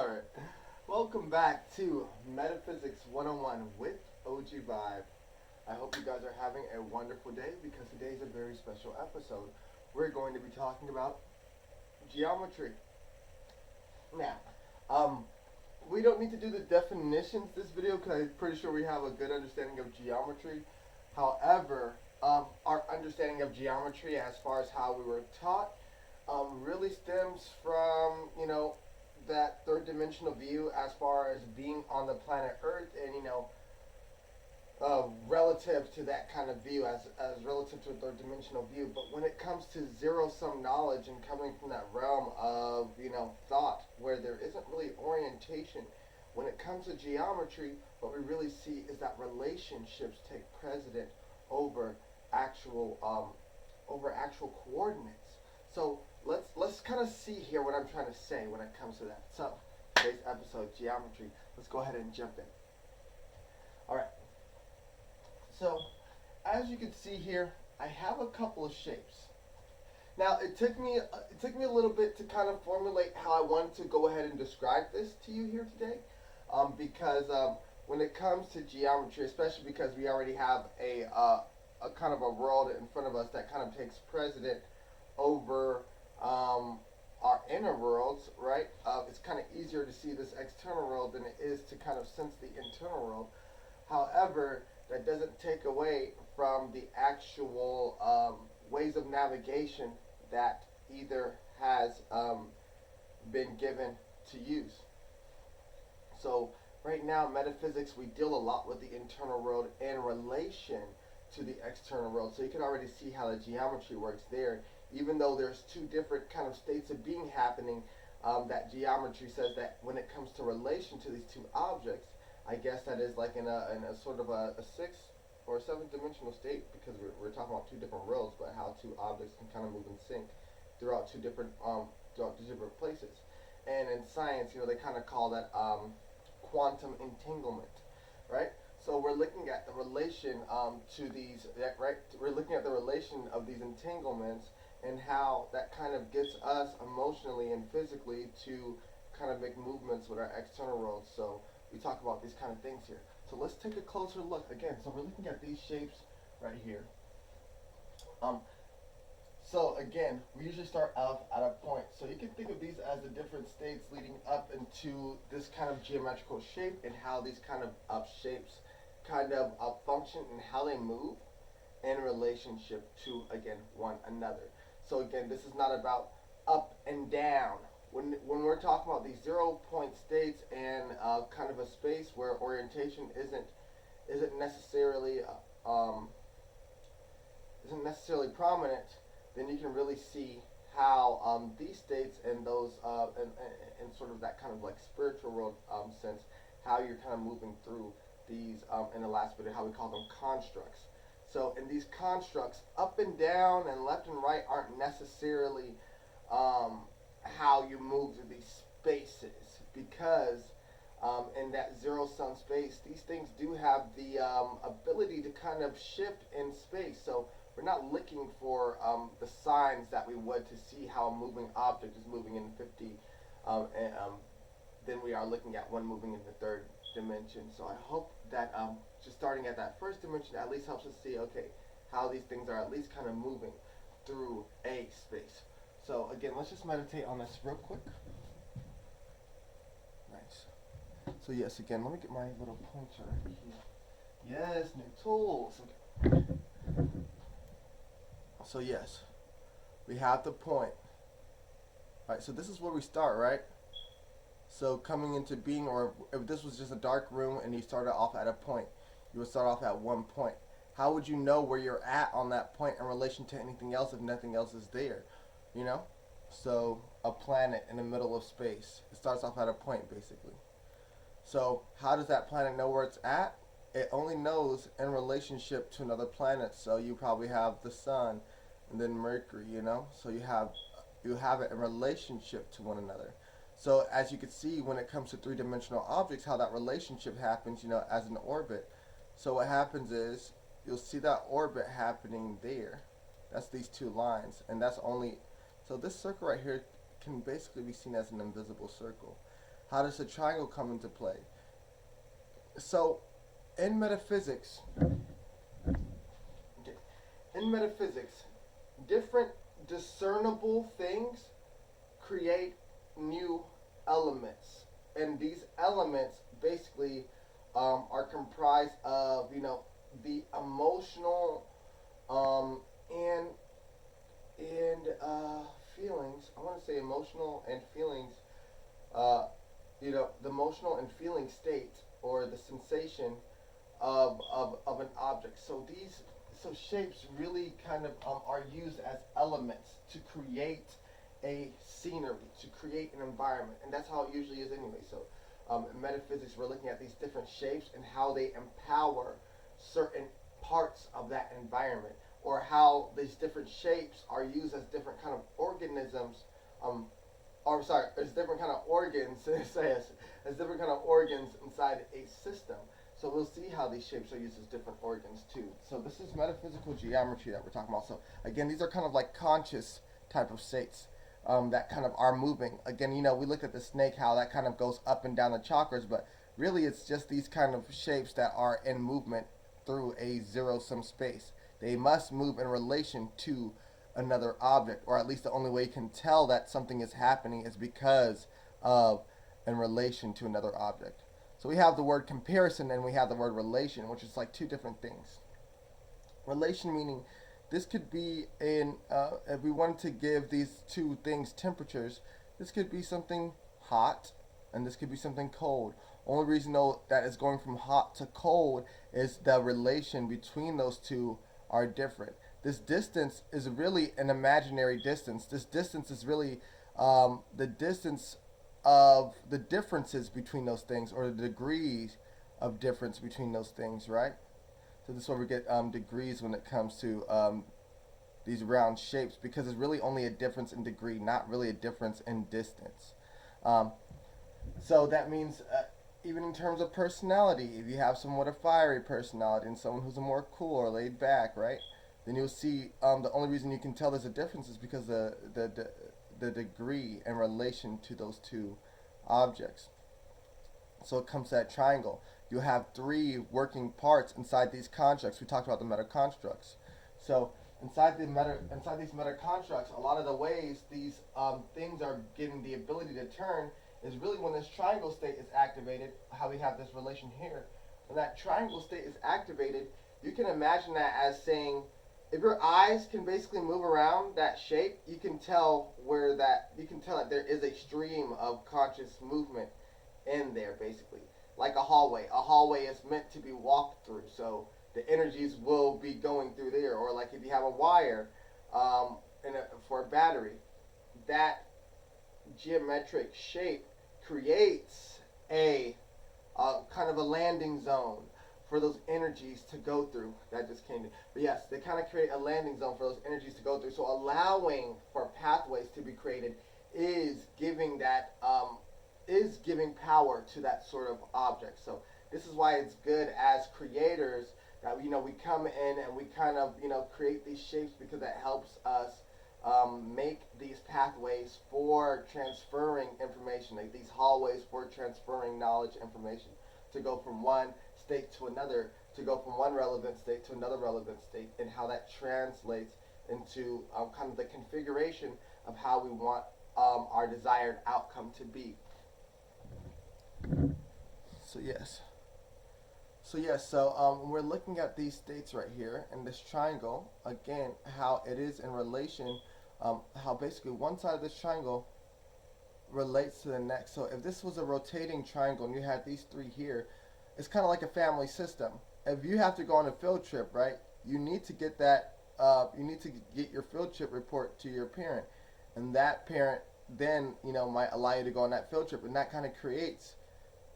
Alright, welcome back to Metaphysics 101 with OG Vibe. I hope you guys are having a wonderful day because today's a very special episode. We're going to be talking about geometry. Now, we don't need to do the definitions this video because I'm pretty sure we have a good understanding of geometry. However, our understanding of geometry as far as how we were taught really stems from, that third dimensional view as far as being on the planet Earth and, relative to that kind of view as relative to a third dimensional view. But when it comes to zero sum knowledge and coming from that realm of, thought where there isn't really orientation, when it comes to geometry, what we really see is that relationships take precedent over actual coordinates. So let's kind of see here what I'm trying to say when it comes to that. So today's episode, geometry. Let's go ahead and jump in. All right. So as you can see here, I have a couple of shapes. Now it took me a little bit to kind of formulate how I wanted to go ahead and describe this to you here today, because when it comes to geometry, especially because we already have a kind of a world in front of us that kind of takes precedent over our inner worlds, right? It's kind of easier to see this external world than it is to kind of sense the internal world. However, that doesn't take away from the actual ways of navigation that either has been given to use. So right now, metaphysics, we deal a lot with the internal world in relation to the external world. So you can already see how the geometry works there. Even though there's two different kind of states of being happening, that geometry says that when it comes to relation to these two objects, I guess that is like in a sort of a sixth or seventh dimensional state, because we're talking about two different worlds, but how two objects can kind of move in sync throughout two different places. And in science, they kind of call that quantum entanglement, right? So we're looking at the relation to these, right? We're looking at the relation of these entanglements and how that kind of gets us emotionally and physically to kind of make movements with our external world. So we talk about these kind of things here. So let's take a closer look again. So we're looking at these shapes right here. So again, we usually start out at a point. So you can think of these as the different states leading up into this kind of geometrical shape and how these kind of shapes kind of function and how they move in relationship to, again, one another. So again, this is not about up and down. When we're talking about these 0-point states and kind of a space where orientation isn't necessarily prominent, then you can really see how these states and those and sort of that kind of like spiritual world sense, how you're kind of moving through these in the last video, how we call them constructs. So in these constructs, up and down and left and right aren't necessarily how you move through these spaces, because in that zero-sum space, these things do have the ability to kind of shift in space. So we're not looking for the signs that we would to see how a moving object is moving in 50, then we are looking at one moving in the third dimension. So I hope that just starting at that first dimension at least helps us see, okay, how these things are at least kind of moving through a space. So again, let's just meditate on this real quick. Nice. So yes, again, let me get my little pointer right here. Yes, new tools. Okay. So yes, we have the point. Alright, so this is where we start, right? So coming into being, or if this was just a dark room and you started off at a point, you would start off at one point. How would you know where you're at on that point in relation to anything else if nothing else is there? So a planet in the middle of space, it starts off at a point basically. So how does that planet know where it's at? It only knows in relationship to another planet. So you probably have the sun and then Mercury, so you have it in relationship to one another. So as you can see, when it comes to three-dimensional objects, how that relationship happens, as an orbit. So what happens is you'll see that orbit happening there. That's these two lines, and that's only, so this circle right here can basically be seen as an invisible circle. how does the triangle come into play? So, in metaphysics, okay, in metaphysics, different discernible things create new elements, and these elements basically are comprised of the emotional um, and feelings. I want to say emotional and feelings. Uh, the emotional and feeling state or the sensation of an object. So shapes really kind of are used as elements to create a scenery, to create an environment, and that's how it usually is anyway. So in metaphysics, we're looking at these different shapes and how they empower certain parts of that environment, or how these different shapes are used as different kind of organisms, or sorry, as different kind of organs, as different kind of organs inside a system. So we'll see how these shapes are used as different organs too. So this is metaphysical geometry that we're talking about. So again, these are kind of like conscious type of states that kind of are moving. Again, we looked at the snake, how that kind of goes up and down the chakras, but really it's just these kind of shapes that are in movement through a zero-sum space. They must move in relation to another object, or at least the only way you can tell that something is happening is because of in relation to another object. So we have the word comparison and we have the word relation, which is like two different things. Relation meaning this could be if we wanted to give these two things temperatures, this could be something hot and this could be something cold. Only reason though that is going from hot to cold is the relation between those two are different. This distance is really an imaginary distance. This distance is really the distance of the differences between those things, or the degrees of difference between those things, right? So this is where we get degrees when it comes to these round shapes, because it's really only a difference in degree, not really a difference in distance. Um, so that means even in terms of personality, if you have someone with a fiery personality and someone who's a more cool or laid back, right? Then you'll see the only reason you can tell there's a difference is because the degree in relation to those two objects. So it comes to that triangle. You have three working parts inside these constructs. We talked about the meta constructs. So inside these meta constructs, a lot of the ways these things are getting the ability to turn is really when this triangle state is activated. How we have this relation here. When that triangle state is activated, you can imagine that as saying, if your eyes can basically move around that shape, you can tell that there is a stream of conscious movement in there, basically. Like a hallway. A hallway is meant to be walked through, so the energies will be going through there. Or like if you have a wire for a battery, that geometric shape creates a kind of a landing zone for those energies to go through. That just came to, but yes, they kind of create a landing zone for those energies to go through. So allowing for pathways to be created is giving power to that sort of object. So this is why it's good as creators that we come in and we kind of create these shapes, because that helps us make these pathways for transferring information, like these hallways for transferring knowledge, information, to go from one state to another, to go from one relevant state to another relevant state, and how that translates into kind of the configuration of how we want our desired outcome to be. So yes. So when we're looking at these states right here in this triangle, again, how it is in relation, how basically one side of this triangle relates to the next. So if this was a rotating triangle and you had these three here, it's kind of like a family system. If you have to go on a field trip, right, you need to get that, you need to get your field trip report to your parent, and that parent then might allow you to go on that field trip, and that kind of creates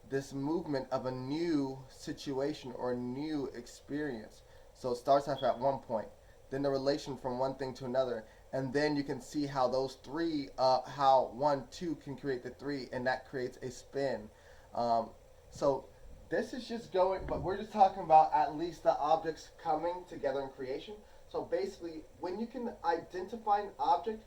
this movement of a new situation or a new experience. So it starts off at one point, then the relation from one thing to another, and then you can see how those three, how 1, 2 can create the 3, and that creates a spin. So this is just going, but we're just talking about at least the objects coming together in creation. So basically, when you can identify an object,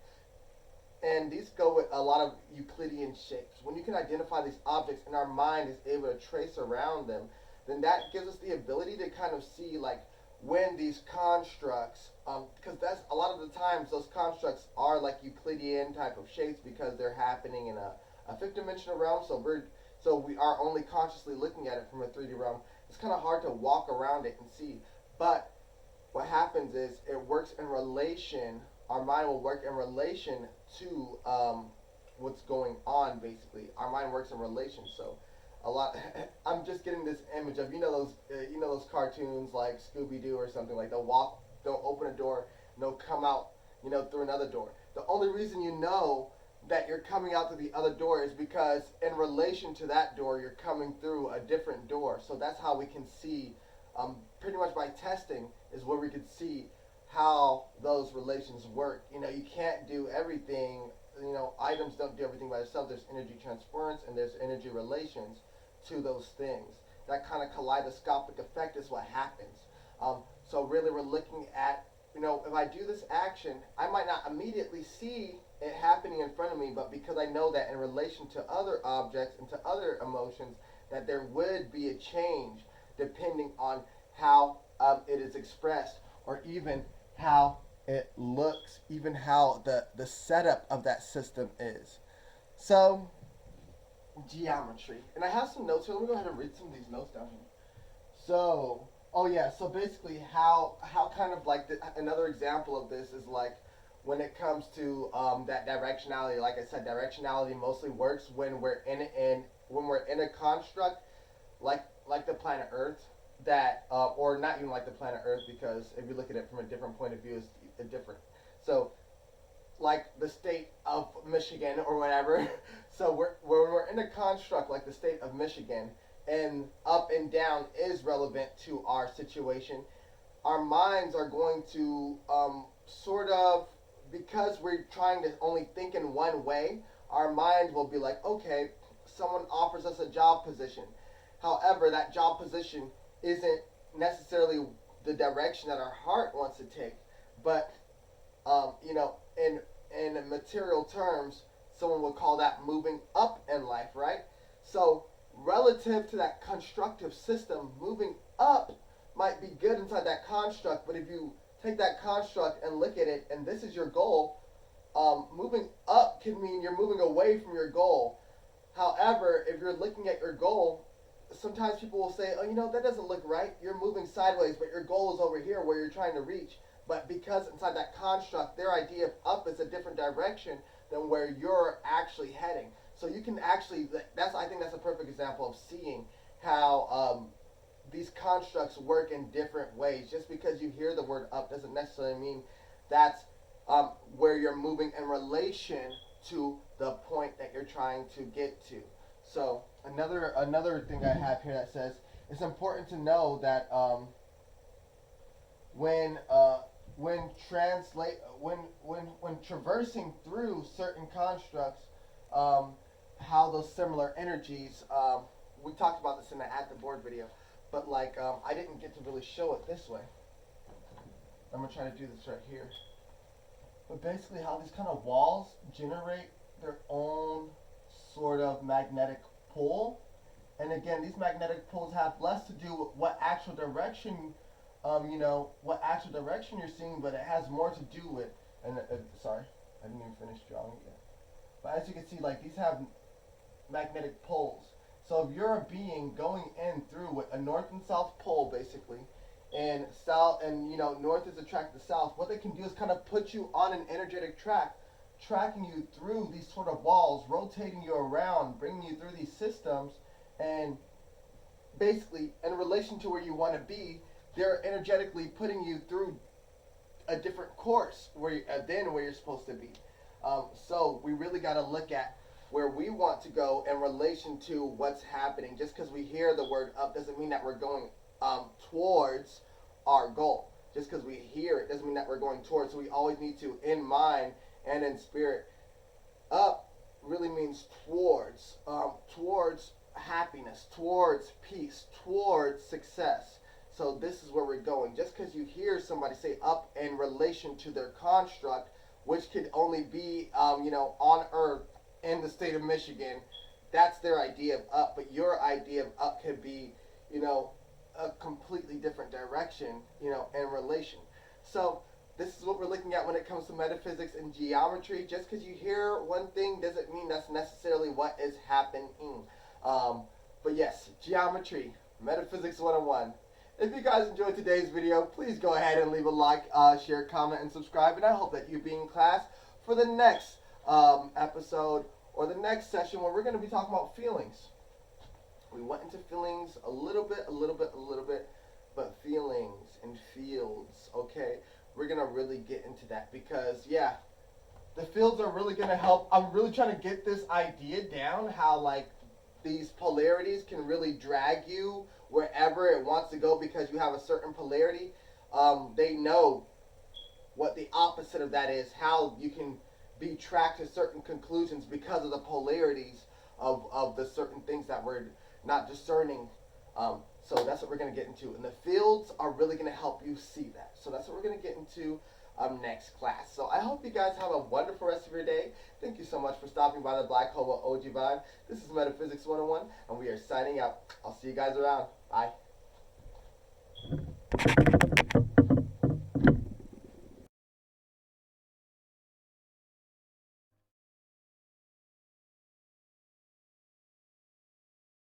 and these go with a lot of Euclidean shapes. When you can identify these objects and our mind is able to trace around them, then that gives us the ability to kind of see like when these constructs, because that's a lot of the times those constructs are like Euclidean type of shapes because they're happening in a fifth dimensional realm. So we are only consciously looking at it from a 3D realm. It's kind of hard to walk around it and see, but what happens is it works in relation. Our mind will work in relation to what's going on. Basically, our mind works in relation. So, a lot. I'm just getting this image of those cartoons like Scooby Doo or something like they'll open a door, and they'll come out through another door. The only reason you know that you're coming out through the other door is because in relation to that door you're coming through a different door. So that's how we can see, pretty much by testing is where we could see how those relations work. You can't do everything. Items don't do everything by themselves. There's energy transference and there's energy relations to those things. That kind of kaleidoscopic effect is what happens. So really we're looking at, if I do this action, I might not immediately see it happening in front of me, but because I know that in relation to other objects and to other emotions, that there would be a change depending on how it is expressed, or even how it looks, even how the setup of that system is. So, geometry. And I have some notes here. Let me go ahead and read some of these notes down here. So, so basically how kind of like another example of this is like when it comes to that directionality. Like I said, directionality mostly works when we're in a construct like the planet Earth, that or not even like the planet Earth, because if you look at it from a different point of view, it's different. So like the state of Michigan or whatever. So when we're in a construct like the state of Michigan, and up and down is relevant to our situation, our minds are going to sort of, because we're trying to only think in one way, our mind will be like, okay, someone offers us a job position. However, that job position isn't necessarily the direction that our heart wants to take, but in material terms, someone would call that moving up in life, right? So relative to that constructive system, moving up might be good inside that construct, but if you take that construct and look at it, and this is your goal, moving up can mean you're moving away from your goal. However, if you're looking at your goal, sometimes people will say, that doesn't look right. You're moving sideways, but your goal is over here where you're trying to reach. But because inside that construct, their idea of up is a different direction than where you're actually heading. So you can actually, I think that's a perfect example of seeing how these constructs work in different ways. Just because you hear the word up doesn't necessarily mean that's where you're moving in relation to the point that you're trying to get to. So another thing I have here that says it's important to know that when traversing through certain constructs, how those similar energies, we talked about this in the At the Board video, but I didn't get to really show it this way. I'm going to try to do this right here. But basically how these kind of walls generate their own sort of magnetic pull. And again, these magnetic pulls have less to do with what actual direction you're seeing, but it has more to do with, sorry, I didn't even finish drawing it yet. But as you can see, these have magnetic poles. So if you're a being going in through with a north and south pole, basically, and south, and north is attracted to south, what they can do is kind of put you on an energetic track, tracking you through these sort of walls, rotating you around, bringing you through these systems, and basically, in relation to where you want to be, they're energetically putting you through a different course than where you're supposed to be. So we really got to look at where we want to go in relation to what's happening. Just because we hear the word up doesn't mean that we're going towards our goal. Just because we hear it doesn't mean that we're going towards. So we always need to, in mind and in spirit, up really means towards happiness, towards peace, towards success. So this is where we're going. Just because you hear somebody say up in relation to their construct, which could only be, on Earth in the state of Michigan. That's their idea of up, but your idea of up could be, a completely different direction, in relation. So this is what we're looking at when it comes to metaphysics and geometry. Just because you hear one thing doesn't mean that's necessarily what is happening. But yes, geometry, metaphysics 101. If you guys enjoyed today's video, please go ahead and leave a like, share, comment, and subscribe. And I hope that you'll be in class for the next episode or the next session where we're going to be talking about feelings. We went into feelings a little bit, but feelings and fields, okay? We're going to really get into that because, yeah, the fields are really going to help. I'm really trying to get this idea down, how, like, these polarities can really drag you wherever it wants to go because you have a certain polarity. They know what the opposite of that is, how you can be tracked to certain conclusions because of the polarities of the certain things that we're not discerning. So that's what we're going to get into. And the fields are really going to help you see that. So that's what we're going to get into next class. So I hope you guys have a wonderful rest of your day. Thank you so much for stopping by the Black Hole OG Vibe. This is Metaphysics 101, and we are signing out. I'll see you guys around. Bye.